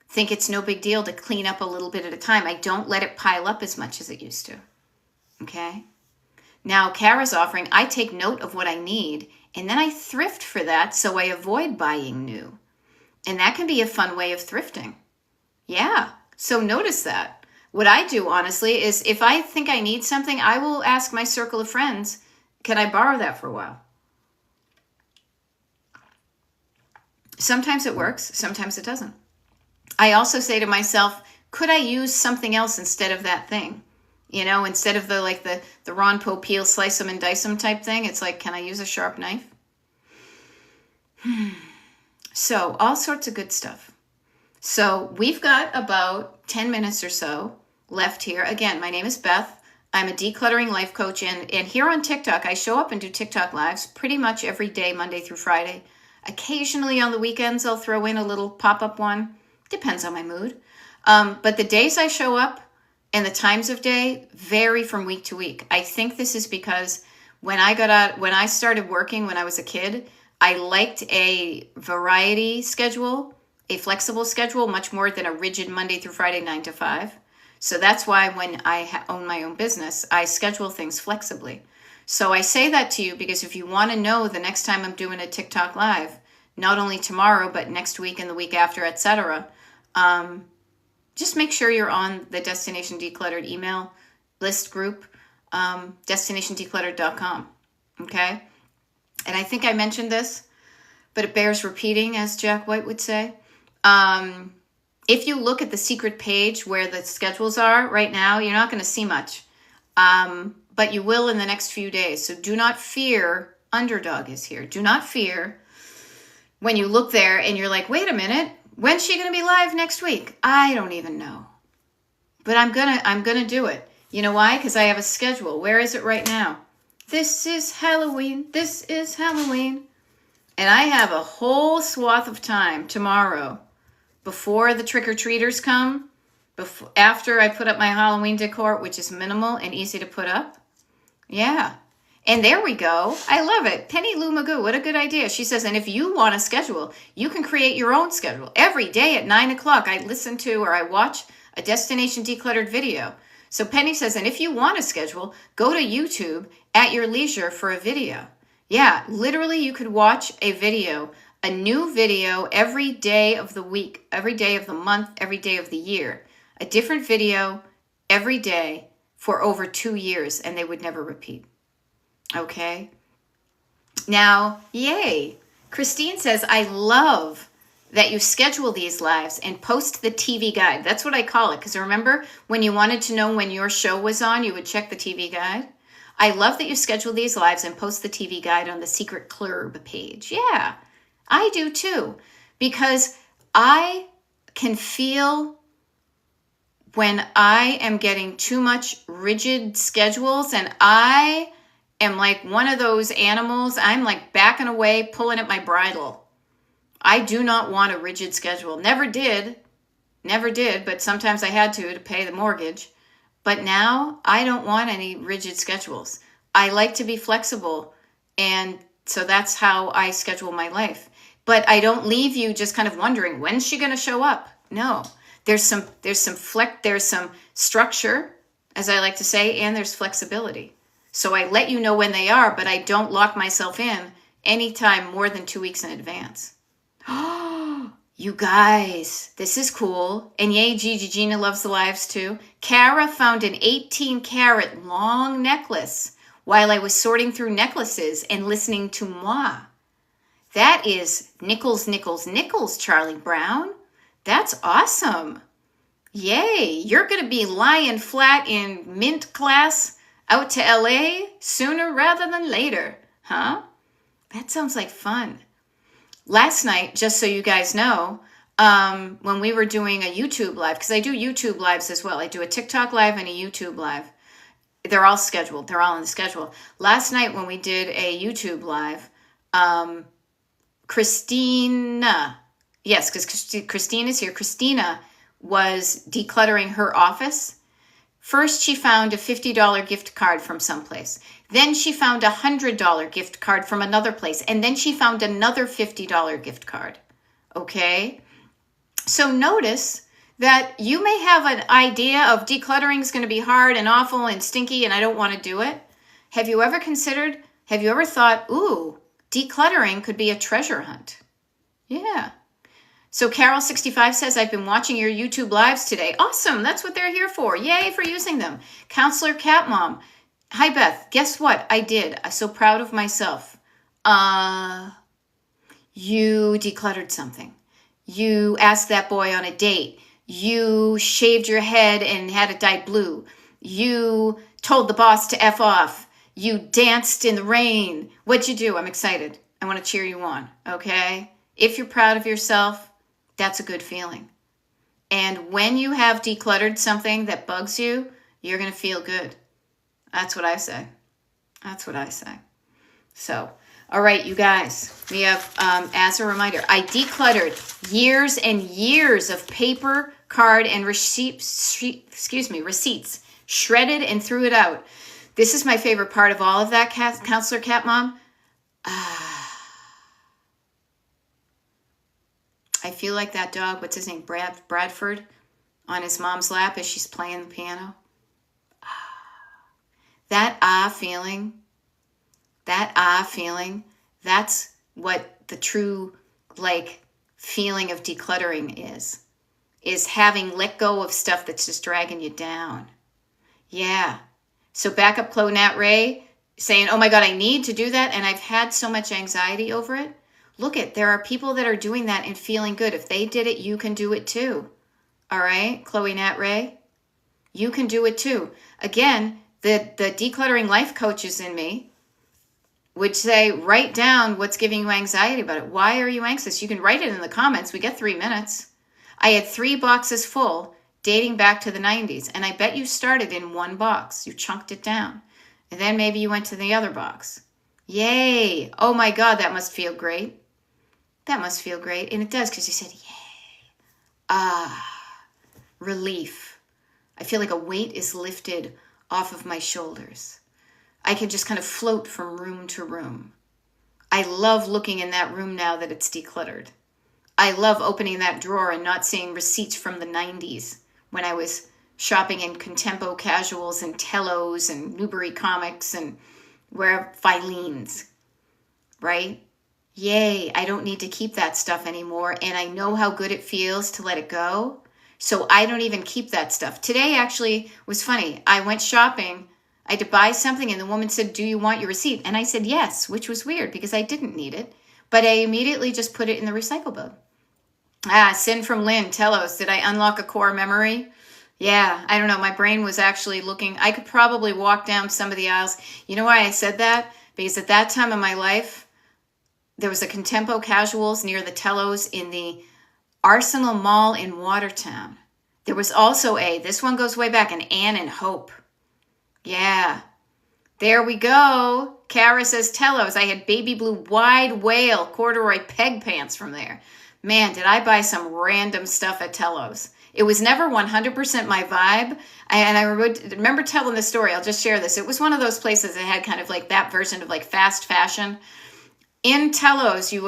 think it's no big deal to clean up a little bit at a time. I don't let it pile up as much as it used to. Okay? Now, Kara's offering, I take note of what I need, and then I thrift for that so I avoid buying new. And that can be a fun way of thrifting. Yeah, so notice that. What I do, honestly, is if I think I need something, I will ask my circle of friends, can I borrow that for a while? Sometimes it works, sometimes it doesn't. I also say to myself, could I use something else instead of that thing? You know, instead of the Ron Popeil slice them and dice them type thing, it's like, can I use a sharp knife? So all sorts of good stuff. So we've got about 10 minutes or so left here. Again, my name is Beth. I'm a decluttering life coach, and here on TikTok, I show up and do TikTok lives pretty much every day, Monday through Friday. Occasionally on the weekends, I'll throw in a little pop-up one. Depends on my mood. But the days I show up and the times of day vary from week to week. I think this is because when I started working when I was a kid, I liked a variety schedule, a flexible schedule, much more than a rigid Monday through Friday, 9 to 5. So that's why when I own my own business, I schedule things flexibly. So I say that to you because if you want to know the next time I'm doing a TikTok live, not only tomorrow, but next week and the week after, etc., just make sure you're on the Destination Decluttered email list group, destinationdecluttered.com. Okay? And I think I mentioned this, but it bears repeating, as Jack White would say. If you look at the secret page where the schedules are right now, you're not going to see much. But you will in the next few days. So do not fear. Underdog is here. Do not fear when you look there and you're like, wait a minute, when's she going to be live next week? I don't even know. But I'm going to do it. You know why? Because I have a schedule. Where is it right now? This is Halloween. This is Halloween. And I have a whole swath of time tomorrow before the trick-or-treaters come, after I put up my Halloween decor, which is minimal and easy to put up. Yeah. And there we go. I love it. Penny Lou Magoo, what a good idea. She says, and if you want a schedule, you can create your own schedule. Every day at 9 o'clock, I listen to or I watch a Destination Decluttered video. So Penny says, and if you want a schedule, go to YouTube at your leisure for a video. Yeah, literally you could watch a video, a new video every day of the week, every day of the month, every day of the year. A different video every day for over 2 years, and they would never repeat. Okay? Now, yay. Christine says, I love that you schedule these lives and post the TV guide. That's what I call it, because remember when you wanted to know when your show was on, you would check the TV guide? I love that you schedule these lives and post the TV guide on the Secret Club page. Yeah, I do too, because I can feel when I am getting too much rigid schedules, and I am like one of those animals. I'm like backing away, pulling at my bridle. I do not want a rigid schedule. Never did, but sometimes I had to pay the mortgage. But now I don't want any rigid schedules. I like to be flexible. And so that's how I schedule my life. But I don't leave you just kind of wondering, when's she going to show up? No, there's some structure, as I like to say, and there's flexibility. So I let you know when they are, but I don't lock myself in anytime more than 2 weeks in advance. Oh, you guys, this is cool. And yay, Gigi Gina loves the lives too. Kara found an 18-carat long necklace while I was sorting through necklaces and listening to moi. That is nickels, nickels, nickels, Charlie Brown. That's awesome. Yay, you're going to be lying flat in mint class out to LA sooner rather than later, huh? That sounds like fun. Last night, just so you guys know, when we were doing a YouTube live, because I do YouTube lives as well. I do a TikTok live and a YouTube live. They're all scheduled. They're all on the schedule. Last night when we did a YouTube live, Christina, yes, because Christine is here. Christina was decluttering her office. First, she found a $50 gift card from someplace. Then she found a $100 gift card from another place. And then she found another $50 gift card. Okay? So notice that you may have an idea of decluttering is going to be hard and awful and stinky and I don't want to do it. Have you ever thought, ooh, decluttering could be a treasure hunt? Yeah. So Carol65 says, I've been watching your YouTube lives today. Awesome. That's what they're here for. Yay for using them. Counselor Cat Mom. Hi, Beth. Guess what? I did. I'm so proud of myself. You decluttered something. You asked that boy on a date. You shaved your head and had it dyed blue. You told the boss to F off. You danced in the rain. What'd you do? I'm excited. I want to cheer you on, okay? If you're proud of yourself, that's a good feeling. And when you have decluttered something that bugs you, you're going to feel good. That's what I say. That's what I say. So, all right, you guys, we have, as a reminder, I decluttered years and years of paper, card, and receipts, shredded and threw it out. This is my favorite part of all of that, Counselor Cat Mom. I feel like that dog, what's his name, Bradford, on his mom's lap as she's playing the piano. That feeling, that's what the true, feeling of decluttering is having let go of stuff that's just dragging you down. Yeah. So back up Chloe Nat Ray saying, oh my God, I need to do that. And I've had so much anxiety over it. Look there are people that are doing that and feeling good. If they did it, you can do it too. All right, Chloe Nat Ray, you can do it too. Again, the decluttering life coaches in me would say, write down what's giving you anxiety about it. Why are you anxious? You can write it in the comments. We get 3 minutes. I had 3 boxes full dating back to the 90s. And I bet you started in one box. You chunked it down. And then maybe you went to the other box. Yay. Oh my God, that must feel great. That must feel great. And it does, because you said, yay. Relief. I feel like a weight is lifted off of my shoulders. I can just kind of float from room to room. I love looking in that room now that it's decluttered. I love opening that drawer and not seeing receipts from the 90s when I was shopping in Contempo Casuals and Tellos and Newbury Comics and where Filene's, right? Yay, I don't need to keep that stuff anymore, and I know how good it feels to let it go, so I don't even keep that stuff. Today actually was funny. I went shopping. I had to buy something, and the woman said, do you want your receipt? And I said yes, which was weird because I didn't need it, but I immediately just put it in the recycle bin. Sin from Lynn, Telos, did I unlock a core memory? Yeah, I don't know. My brain was actually looking. I could probably walk down some of the aisles. You know why I said that? Because at that time of my life, there was a Contempo Casuals near the Tellos in the Arsenal Mall in Watertown. There was also this one goes way back, an Ann and Hope. Yeah. There we go. Kara says Tellos. I had baby blue wide whale corduroy peg pants from there. Man, did I buy some random stuff at Tellos. It was never 100% my vibe. And I remember telling this story. I'll just share this. It was one of those places that had kind of like that version of like fast fashion. In Tellos, you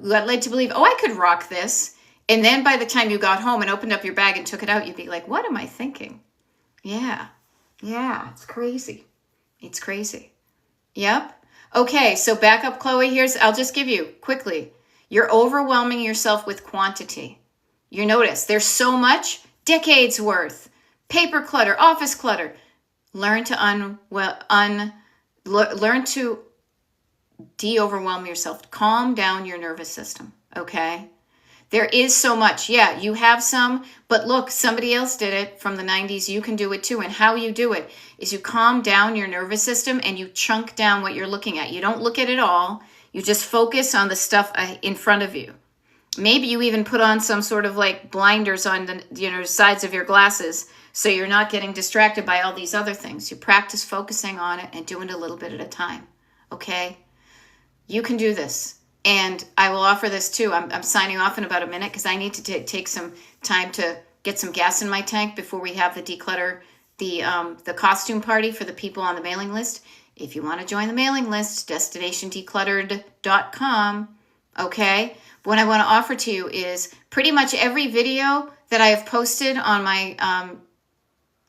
got led to believe, oh, I could rock this. And then by the time you got home and opened up your bag and took it out, you'd be like, what am I thinking? Yeah, it's crazy. It's crazy. Yep. Okay, so back up, Chloe. I'll just give you quickly. You're overwhelming yourself with quantity. You notice there's so much, decades worth, paper clutter, office clutter. Learn to learn to de-overwhelm yourself. Calm down your nervous system, okay? There is so much. Yeah, you have some, but look, somebody else did it from the 90s. You can do it too. And how you do it is you calm down your nervous system and you chunk down what you're looking at. You don't look at it all. You just focus on the stuff in front of you. Maybe you even put on some sort of like blinders on the sides of your glasses so you're not getting distracted by all these other things. You practice focusing on it and doing it a little bit at a time, okay? You can do this. And I will offer this too. I'm signing off in about a minute because I need to take some time to get some gas in my tank before we have the declutter, the costume party for the people on the mailing list. If you want to join the mailing list, destinationdecluttered.com, okay? What I want to offer to you is pretty much every video that I have posted on my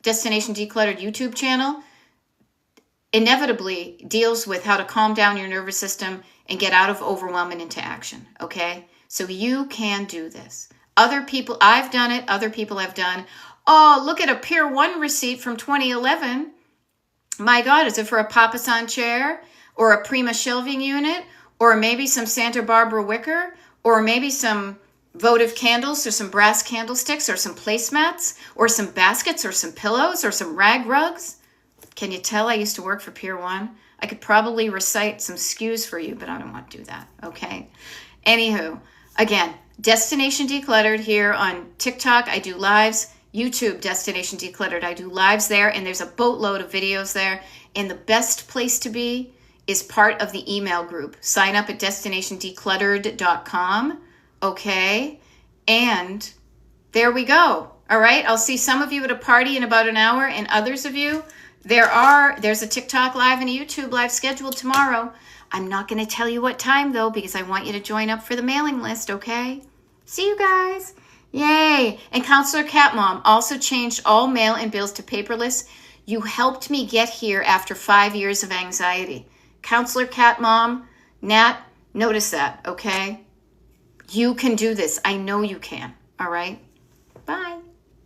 Destination Decluttered YouTube channel inevitably deals with how to calm down your nervous system and get out of overwhelm and into action, okay? So you can do this. Other people, I've done it, other people have done. Oh, look at a Pier 1 receipt from 2011. My God, is it for a Papasan chair or a Prima shelving unit or maybe some Santa Barbara wicker or maybe some votive candles or some brass candlesticks or some placemats or some baskets or some pillows or some rag rugs? Can you tell I used to work for Pier 1? I could probably recite some SKUs for you, but I don't want to do that, okay? Anywho, again, Destination Decluttered here on TikTok. I do lives. YouTube, Destination Decluttered. I do lives there, and there's a boatload of videos there. And the best place to be is part of the email group. Sign up at destinationdecluttered.com, okay? And there we go, all right? I'll see some of you at a party in about an hour, and others of you, there's a TikTok live and a YouTube live scheduled tomorrow. I'm not going to tell you what time, though, because I want you to join up for the mailing list, okay? See you guys. Yay. And Counselor Cat Mom also changed all mail and bills to paperless. You helped me get here after 5 years of anxiety. Counselor Cat Mom, Nat, notice that, okay? You can do this. I know you can, all right? Bye.